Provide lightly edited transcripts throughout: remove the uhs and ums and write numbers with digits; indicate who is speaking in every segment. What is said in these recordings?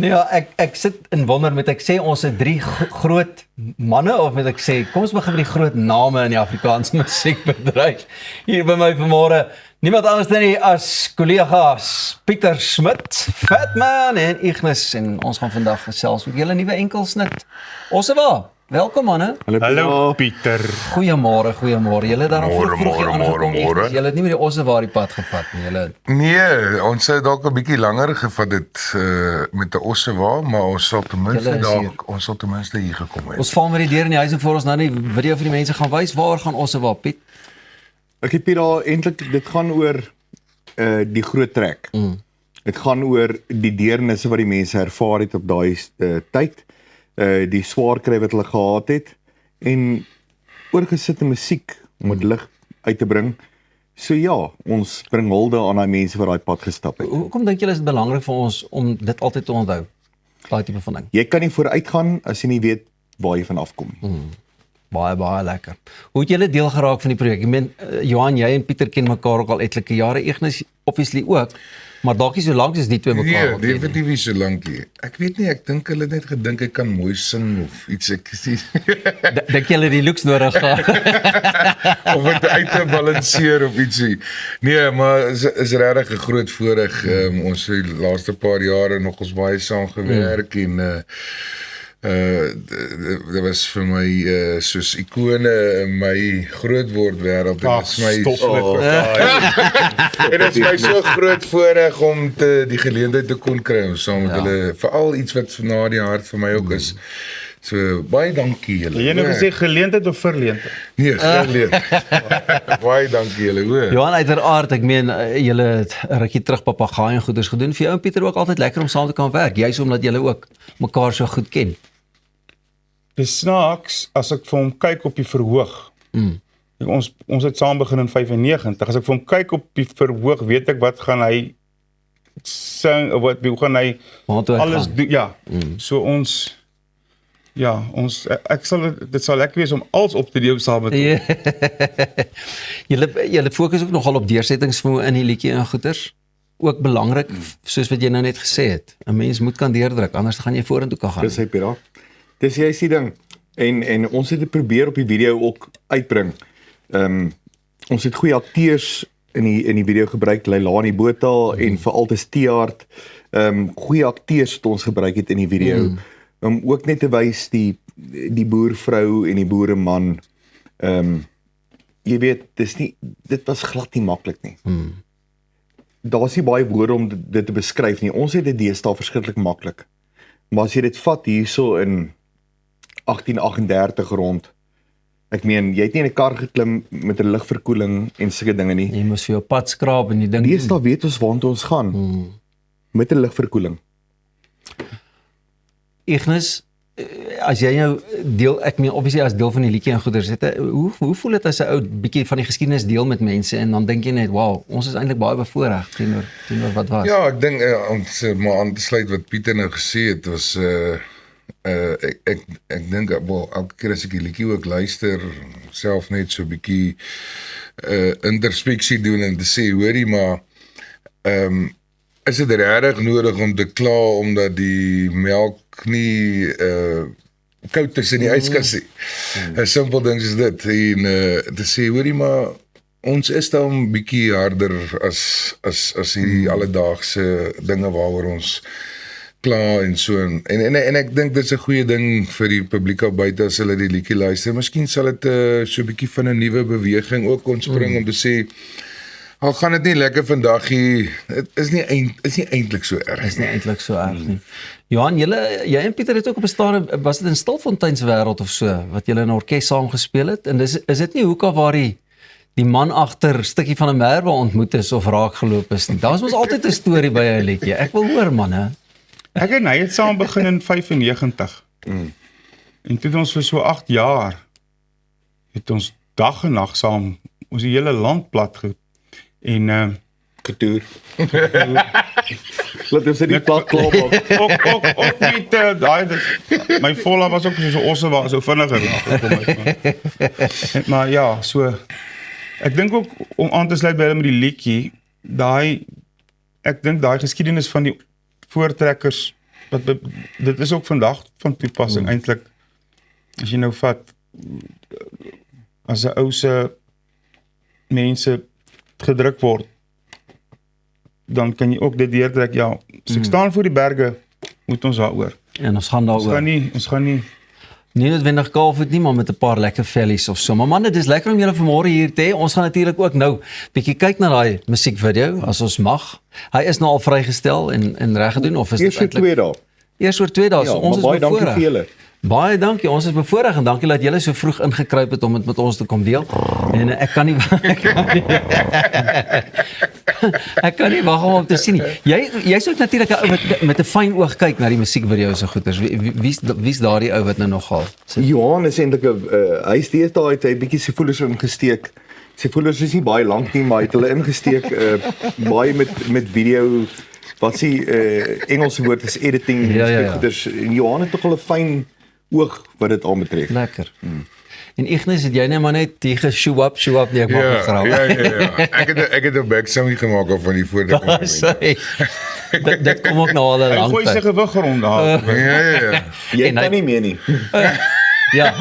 Speaker 1: Nou ja, ek sit en wonder, moet ek sê ons het 3 groot manne, of moet ek sê, kom ons begin met die groot name in die Afrikaanse musiekbedryf. Hier by my vanmôre, niemand anders nie as kollegas Pieter Smit, Fatman en Ignis, en ons gaan vandag gesels met julle nuwe enkelsnit. Ossewa, welkom manne.
Speaker 2: Hallo Pieter.
Speaker 1: Goeiemôre. Julle het daar al vroeg aangekom. Julle het nie met die Ossewa die pad gevat nie. Julle
Speaker 3: Nee, ons het dalk 'n bietjie langer gevat dit met 'n Ossewa, maar ons sal ten minste hier gekom het.
Speaker 1: Ons val met die deur in die huis en voor ons nou die video vir die mense gaan wys. Waar gaan Ossewa, Piet?
Speaker 2: Ek het daar eintlik, dit gaan oor die groot trek. Dit gaan oor die deernisse wat die mense ervaar het op daai tyd, die swaar kry wat hulle gehad het, en oorgesitte musiek om dit lig uit te bring. So ja, ons bring hulde aan daai mense wat daai pad gestap het.
Speaker 1: Hoekom dink julle is dit belangrik vir ons om dit altyd te onthou? Daai tipe van ding.
Speaker 2: Jy kan nie vooruit gaan as jy nie weet waar jy vanaf kom.
Speaker 1: Baie lekker. Hoe het julle deel geraak van die projek? Ek meen, Johan, jy en Pieter ken mekaar ook al etlike jare, Ignis obviously ook, maar dalk nie so lank as die twee mekaar.
Speaker 3: Nee, definitief nie so lank nie. Ek weet nie, ek dink hulle het net gedink ek kan mooi sing of iets, ek sien.
Speaker 1: Dink julle die looks nodig gehad?
Speaker 3: Of dit uit te balanseer of ietsie. Nee, maar is regtig 'n groot voorreg. Ons het die laaste paar jare nog ons baie saam gewerk en dit was vir my soos ikone in my grootword wêreld. Dit is my en dit is my so groot voorreg om die geleentheid te kon kry om saam met hulle, veral iets wat na die hart vir my ook is. So baie dankie julle.
Speaker 4: Jy nou gesê geleentheid of verleentheid?
Speaker 3: Nee, geleentheid. Baie dankie julle, hoor.
Speaker 1: Johan, uiteraard, ek meen, julle het 'n rukkie terug papegaai en goeders gedoen. Vir jou en Pieter ook altyd lekker om saam te kan werk, juis omdat julle ook mekaar so goed ken.
Speaker 4: Dis snaaks as ek vir hom kyk op die verhoog. Ons het saam begin in 95. As ek vir hom kyk op die verhoog, weet ek wat gaan hy sing, hoe gaan hy alles doen. Ja. So ons dit sal lekker wees om alles op te neem saam met hom.
Speaker 1: Julle fokus ook nogal op deursettingsvermoë in die liedjie en goeders. Ook belangrik, soos wat jy nou net gesê het. 'n Mens moet kan deurdruk, anders gaan jy vorentoe kan gaan.
Speaker 2: Dis hy, Pieter. Dis jy die ding. En ons het dit probeer op die video ook uitbring. Ons het goeie akteurs in die video gebruik, Leilani Botha en veral te Steart. Goeie akteurs wat ons gebruik het in die video. Om ook net te wys die boervrou en die boereman. Jy weet, dit was glad nie maklik nie. Daar is nie baie woorde om dit te beskryf nie. Ons het dit deesdae verskriklik maklik. Maar as jy dit vat hierso in 1838 rond, ek meen, jy het nie in 'n kar geklim met 'n lugverkoeling en sulke dinge nie.
Speaker 1: Jy moes vir jou pad skraap en die ding.
Speaker 2: Deesdae weet ons waartoe ons gaan. Met 'n lugverkoeling.
Speaker 1: Ignis, as jy nou deel, ek meen obviously as deel van die liedjie en goeders, hoe voel dit as 'n ou bietjie van die geskiedenis deel met mense en dan dink jy net, wow, ons is eintlik baie bevoorreg teenoor wat was.
Speaker 3: Ja, ek dink maar aan te sluit wat Pieter nou gesê het, was ek dink elke keer as ek die liedjie ook luister, self net so 'n bietjie introspeksie doen en te sê, hoorie, maar is dit regtig nodig om te kla omdat die melk nie koud is in die yskas nie? 'n Simpel ding is dit, en te sê, hoorie, maar ons is dan bietjie harder as hierdie alledaagse dinge waaroor ons kla en so, en ek dink dit is 'n goeie ding vir die publiek al buite as hulle die liedjie luister. Miskien sal dit so 'n bietjie van 'n nuwe beweging ook ontspring om te sê, al gaan dit nie lekker vandag nie, dit is nie eintlik so erg.
Speaker 1: Is nie eintlik so erg nie. Johan, jy en Pieter het ook op 'n stadium, was dit in Stilfontein se wêreld of so, wat julle in 'n orkes saam gespeel het, en is dit nie hoeka waar die man agter stukkie van 'n merwe ontmoet is of raak geloop is nie? Daar's mos altyd 'n storie by 'n liedjie. Ek wil hoor, manne.
Speaker 4: Ek en hy het saam begin in 95. En toe het ons vir so 8 jaar, het ons dag en nag saam, ons die hele land plat en
Speaker 2: Getoer. Laat ons die plat klop op.
Speaker 4: Ook met my volle was ook so Ossewa, so vinniger gekom. Maar ja, so ek dink ook om aan te sluit by hulle met die liedjie, ek dink daai geskiedenis van die voortrekkers dit is ook vandag van toepassing eintlik. As jy nou vat as 'n ou se mense gedruk word, dan kan jy ook dit deurtrek, ja, as ek staan voor die berge, moet ons daaroor.
Speaker 1: En ons gaan
Speaker 4: Ons
Speaker 1: daaroor.
Speaker 4: gaan nie
Speaker 1: Nie noodwendig kaalvoet nie, maar met 'n paar lekker vellies of so. Maar manne, dis lekker om julle vanmôre hier te hê. Ons gaan natuurlik ook nou bietjie kyk na daai musiekvideo as ons mag. Hy is nou al vrygestel en reg gedoen of is
Speaker 2: Eers vir 2 dae.
Speaker 1: Eers oor 2 dae.
Speaker 2: Ja,
Speaker 1: So ons
Speaker 2: maar
Speaker 1: is
Speaker 2: baie dankie vir
Speaker 1: bevoorreg.
Speaker 2: julle.
Speaker 1: Baie dankie. Ons is bevoorreg en dankie dat julle so vroeg ingekruip het om dit met ons te kom deel. En ek kan nie ek kan nie wag om te sien nie. Jy's ook natuurlik 'n ou wat met 'n fyn oog kyk na die musiekvideo's en goeters. Wie's daardie ou wat nou nogal?
Speaker 2: Johan is eintlik 'n hy is deesdae het hy bietjie sy voelers ingesteek. Sy voelers is nie baie lank nie, maar hy het hulle ingesteek baie met video. Wat sê Engelse woord is editing.
Speaker 1: Ja.
Speaker 2: Dus Johan het tog al 'n fyn oog wat dit aanbetref.
Speaker 1: Lekker. En Ignis, het jy net maar net die show up, nee, ek maak
Speaker 3: Ja,
Speaker 1: nie grap.
Speaker 3: Ek het 'n backsound gemaak van die vorige
Speaker 1: Dit kom ook nou al 'n
Speaker 4: hy
Speaker 1: lang
Speaker 4: gooi sy
Speaker 1: tyd.
Speaker 4: gewig rond daar.
Speaker 3: Ja.
Speaker 2: Jy
Speaker 1: En hy-
Speaker 2: kan nie meer nie.
Speaker 1: Ja,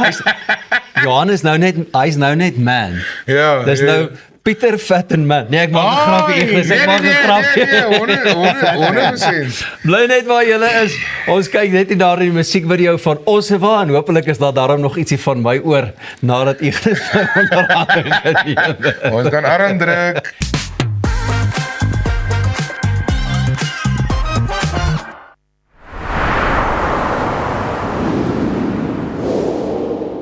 Speaker 1: Johan is nou net man.
Speaker 3: Ja.
Speaker 1: Dis nou Pieter Vet en Man. Nee, ek maak 'n grapie, Ignis, ek maak 'n grapie.
Speaker 3: Nee, 100%.
Speaker 1: Bly net waar jy is. Ons kyk net nie daar in die musiekvideo van Ossewa en hopelik is daar daarom nog ietsie van my oor nadat Ignis onderhandel geneem het.
Speaker 3: Ons kan arm druk.